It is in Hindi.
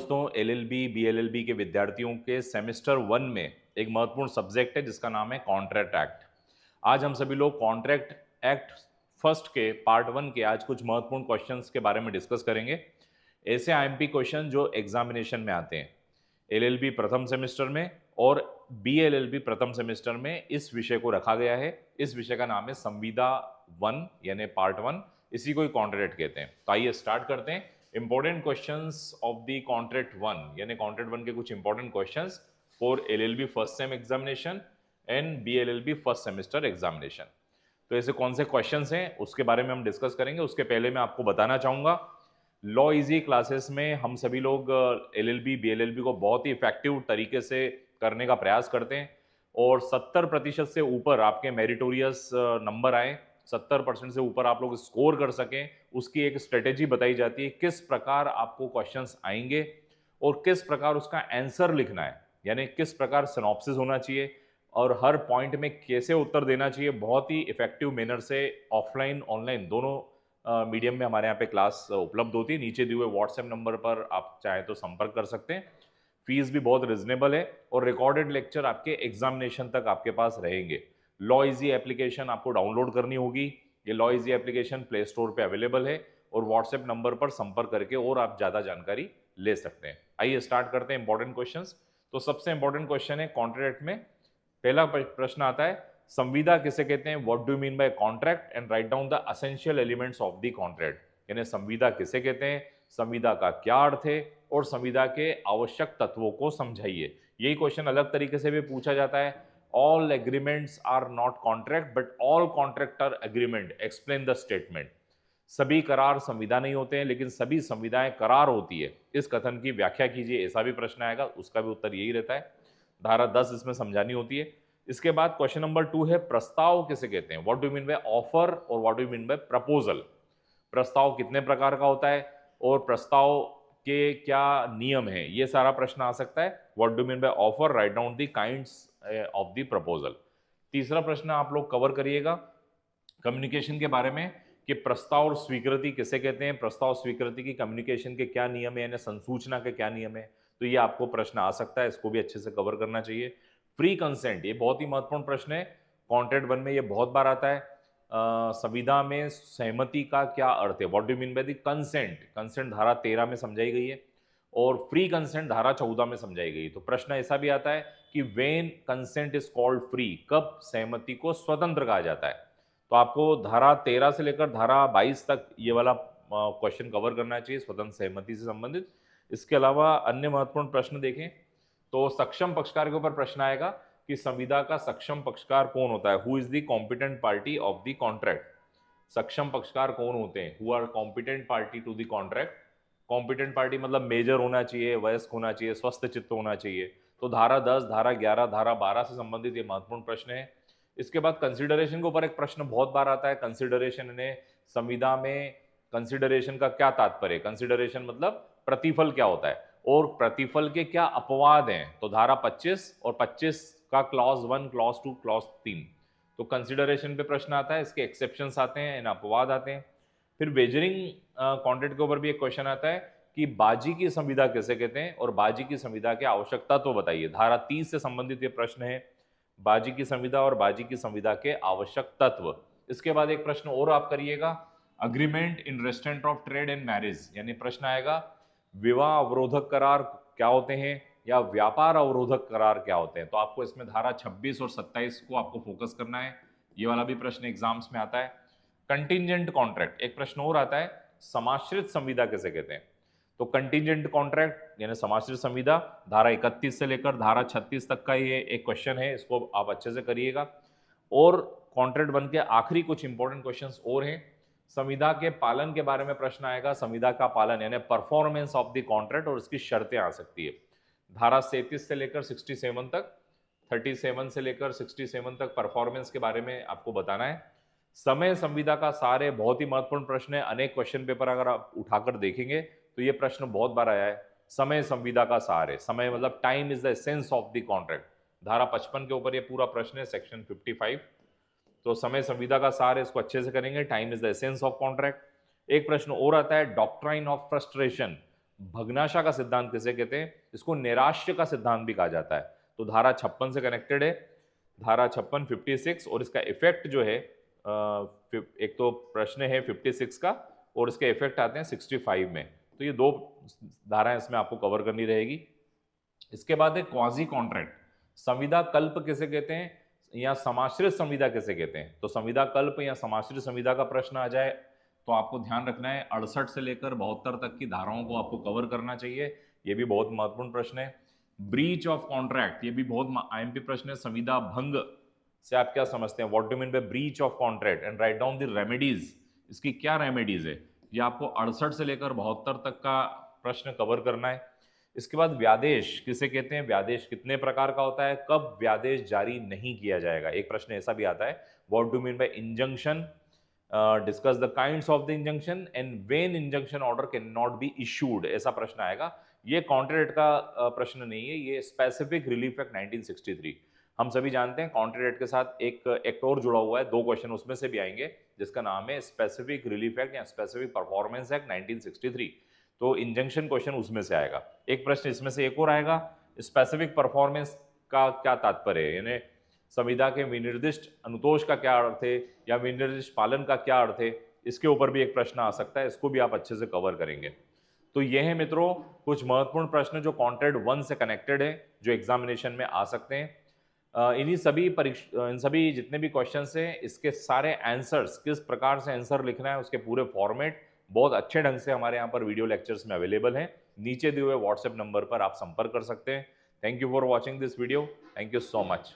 दोस्तों, एलएलबी बीएलएलबी के विद्यार्थियों के सेमेस्टर 1 में एक महत्वपूर्ण सब्जेक्ट है जिसका नाम है कॉन्ट्रैक्ट एक्ट। आज हम सभी लोग कॉन्ट्रैक्ट एक्ट फर्स्ट के पार्ट 1 के आज कुछ महत्वपूर्ण क्वेश्चंस के बारे में डिस्कस करेंगे। ऐसे आईएमपी क्वेश्चन जो एग्जामिनेशन में आते हैं एलएलबी प्रथम सेमेस्टर में और बीएलएलबी प्रथम सेमेस्टर में इस विषय को रखा गया है। इस विषय का नाम है संविदा 1 यानी पार्ट 1, इसी को ही कॉन्ट्रैक्ट कहते हैं। तो आइए स्टार्ट करते हैं। Important questions of the contract 1 यानी कॉन्ट्रैक्ट 1 के कुछ important questions for LLB first sem examination and BLLB first semester examination. तो ऐसे कौन से क्वेश्चंस हैं उसके बारे में हम डिस्कस करेंगे। उसके पहले मैं आपको बताना चाहूंगा, लॉ इजी क्लासेस में हम सभी लोग एलएलबी बीएलएलबी को बहुत ही इफेक्टिव तरीके से करने का प्रयास करते हैं और 70% से ऊपर आपके मेरिटोरियस नंबर आए, 70% से ऊपर आप लोग स्कोर कर सकें, उसकी एक स्ट्रेटेजी बताई जाती है। किस प्रकार आपको क्वेश्चंस आएंगे और किस प्रकार उसका आंसर लिखना है, यानी किस प्रकार सिनॉप्सिस होना चाहिए और हर पॉइंट में कैसे उत्तर देना चाहिए। बहुत ही इफेक्टिव मैनर से ऑफलाइन ऑनलाइन दोनों मीडियम में हमारे यहाँ पे क्लास उपलब्ध होती है। नीचे दिए हुए व्हाट्सएप नंबर पर आप चाहे तो संपर्क कर सकते हैं। फीस भी बहुत रिजनेबल है और रिकॉर्डेड लेक्चर आपके एग्जामिनेशन तक आपके पास रहेंगे। लॉ इजी एप्लीकेशन आपको डाउनलोड करनी होगी। ये law easy application play store पे अवेलेबल है और व्हाट्सएप नंबर पर संपर्क करके और आप ज़्यादा जानकारी ले सकते हैं। आइए स्टार्ट करते हैं इंपॉर्टेंट क्वेश्चंस। तो सबसे इंपॉर्टेंट क्वेश्चन है कॉन्ट्रैक्ट में। पहला प्रश्न आता है, संविदा किसे कहते हैं? What do mean bye contract and write down the essential elements of the contract. यानी संविदा किसे कहते हैं, संविदा का क्या अर्थ है और संविदा के आवश्यक तत्वों को समझाइए। यही क्वेश्चन अलग तरीके से भी पूछा जाता है। All agreements are not contract but all contract are agreement, explain the statement. सभी करार संविदा नहीं होते हैं लेकिन सभी संविदाएं करार होती है, इस कथन की व्याख्या कीजिए। ऐसा भी प्रश्न आएगा, उसका भी उत्तर यही रहता है। धारा 10 इसमें समझानी होती है। इसके बाद क्वेश्चन नंबर 2 है, प्रस्ताव किसे कहते हैं? What do mean by offer और what do mean by proposal. प्रस्ताव कितने प्रकार का होता है और प्रस्ताव के क्या नियम है, ये सारा प्रश्न आ सकता है। What do mean by offer, write down the kinds of the proposal. तीसरा प्रश्न आप लोग कवर करिएगा कम्युनिकेशन के बारे में कि प्रस्ताव और स्वीकृति किसे कहते हैं, प्रस्ताव स्वीकृति की कम्युनिकेशन के क्या नियम है, यानी संसूचना के क्या नियम है। तो ये आपको प्रश्न आ सकता है, इसको भी अच्छे से कवर करना चाहिए। फ्री कंसेंट, ये बहुत ही महत्वपूर्ण प्रश्न है। कॉन्ट्रैक्ट 1 में ये बहुत बार आता है। संविदा में सहमति का क्या अर्थ है? What do mean by the consent. Consent धारा 13 में समझाई गई है और फ्री कंसेंट धारा 14 में समझाई गई। तो प्रश्न ऐसा भी आता है कि when consent is called free, कब सहमति को स्वतंत्र कहा जाता है। तो आपको धारा 13 से लेकर धारा 22 तक ये वाला क्वेश्चन कवर करना चाहिए स्वतंत्र सहमति से संबंधित। इसके अलावा अन्य महत्वपूर्ण प्रश्न देखें तो सक्षम पक्षकार के ऊपर प्रश्न आएगा कि संविदा का सक्षम पक्षकार कौन होता है? Who is the competent party of the contract. सक्षम पक्षकार कौन होते हैं? Who are competent party to the contract. Competent party मतलब मेजर होना चाहिए, वयस्क होना चाहिए, स्वस्थ चित्त होना चाहिए। तो धारा 10, धारा 11, धारा 12 से संबंधित ये महत्वपूर्ण प्रश्न है। इसके बाद कंसिडरेशन के ऊपर एक प्रश्न बहुत बार आता है। कंसिडरेशन ने संविदा में कंसिडरेशन का क्या तात्पर्य? कंसिडरेशन मतलब प्रतिफल क्या होता है और प्रतिफल के क्या अपवाद हैं। तो धारा 25 और 25 का क्लॉज 1, क्लॉज 2, क्लॉज 3। तो कंसिडरेशन पे प्रश्न आता है, इसके एक्सेप्शंस आते हैं, इन अपवाद आते हैं। फिर वेजरिंग कॉन्ट्रैक्ट के ऊपर भी एक क्वेश्चन आता है कि बाजी की संविदा किसे कहते हैं और बाजी की संविदा के आवश्यक तत्व बताइए। धारा 30 से संबंधित ये प्रश्न है, बाजी की संविदा और बाजी की संविदा के आवश्यक तत्व। इसके बाद एक प्रश्न और आप करिएगा, agreement in restraint of trade and marriage, यानी प्रश्न आएगा विवाह अवरोधक करार क्या होते हैं या व्यापार अवरोधक करार क्या होते हैं। तो आपको इसमें धारा 26 और 27 को आपको फोकस करना है। ये वाला भी प्रश्न एग्जाम्स में आता है। कंटिजेंट कॉन्ट्रैक्ट, एक प्रश्न और आता है, समाश्रित संविदा किसे कहते हैं? तो कंटिजेंट कॉन्ट्रैक्ट यानी समाश्रित संविदा धारा 31 से लेकर धारा 36 तक का ये एक क्वेश्चन है, इसको आप अच्छे से करिएगा। और कॉन्ट्रैक्ट 1 के आखिरी कुछ इंपॉर्टेंट क्वेश्चंस और हैं। संविदा के पालन के बारे में प्रश्न आएगा, संविदा का पालन यानी परफॉर्मेंस ऑफ द कॉन्ट्रैक्ट और इसकी शर्तें आ सकती है। धारा 37 से लेकर 67 तक, 37 से लेकर 67 तक परफॉर्मेंस के बारे में आपको बताना है। समय संविदा का सार है, बहुत ही महत्वपूर्ण प्रश्न है। अनेक क्वेश्चन पेपर अगर आप उठाकर देखेंगे तो ये प्रश्न बहुत बार आया है। समय संविदा का सार है, समय मतलब time is the essence of the contract. धारा 55 के ऊपर ये पूरा प्रश्न है, सेक्शन 55। तो समय संविदा का सार है, इसको अच्छे से करेंगे। Time is the essence of contract. एक प्रश्न और आता है, डॉक्ट्राइन ऑफ फ्रस्ट्रेशन। भग्नाशा का सिद्धांत किसे कहते हैं? इसको नैराश्य का सिद्धांत भी कहा जाता है। तो धारा 56 से कनेक्टेड है, धारा 56 56, और इसका इफेक्ट जो है एक तो प्रश्न है 56 का और इसके इफेक्ट आते हैं 65 में। तो ये दो धाराएं इसमें आपको कवर करनी रहेगी। इसके बाद है क्वाजी कॉन्ट्रैक्ट, संविदा कल्प किसे कहते हैं या समाश्रित संविदा किसे कहते हैं? तो संविदा कल्प या समाश्रित संविदा का प्रश्न आ जाए तो आपको ध्यान रखना है 68 से लेकर 72 तक की धाराओं को आपको कवर करना चाहिए। ये भी बहुत महत्वपूर्ण प्रश्न है। ब्रीच ऑफ कॉन्ट्रैक्ट, ये भी बहुत आईएमपी प्रश्न है। संविदा भंग से आप क्या समझते हैं? What do mean bye breach of contract and write down the remedies. इसकी क्या रेमेडीज है? ये आपको 68 से लेकर 72 तक का प्रश्न कवर करना है। इसके बाद व्यादेश किसे कहते हैं? व्यादेश कितने प्रकार का होता है? कब व्यादेश जारी नहीं किया जाएगा? एक प्रश्न ऐसा भी आता है, what do mean bye injunction, discuss the kinds of the injunction and when injunction order can not be issued, ऐसा प्रश्न आएगा। ये कॉन्ट्रैक्ट का प्रश्न नहीं है, ये स्पेसिफिक रिलीफ एक्ट 1963। हम सभी जानते हैं कॉन्ट्रैक्ट के साथ एक एक्ट और जुड़ा हुआ है, 2 क्वेश्चन उसमें से भी आएंगे, जिसका नाम है स्पेसिफिक रिलीफ एक्ट या स्पेसिफिक परफॉर्मेंस एक्ट 1963। तो इंजंक्शन क्वेश्चन उसमें से आएगा। एक प्रश्न इसमें से एक और आएगा, स्पेसिफिक परफॉर्मेंस का क्या तात्पर्य है, यानी संविदा के विनिर्दिष्ट अनुतोष का क्या अर्थ है या विनिर्दिष्ट पालन का क्या अर्थ है, इसके ऊपर भी एक प्रश्न आ सकता है, इसको भी आप अच्छे से कवर करेंगे। तो ये है मित्रों कुछ महत्वपूर्ण प्रश्न जो कॉन्ट्रैक्ट 1 से कनेक्टेड है, जो एग्जामिनेशन में आ सकते हैं। इन सभी जितने भी क्वेश्चंस हैं, इसके सारे आंसर्स, किस प्रकार से आंसर लिखना है, उसके पूरे फॉर्मेट बहुत अच्छे ढंग से हमारे यहाँ पर वीडियो लेक्चर्स में अवेलेबल हैं। नीचे दिए हुए व्हाट्सएप नंबर पर आप संपर्क कर सकते हैं। Thank you for watching this video. Thank you so much.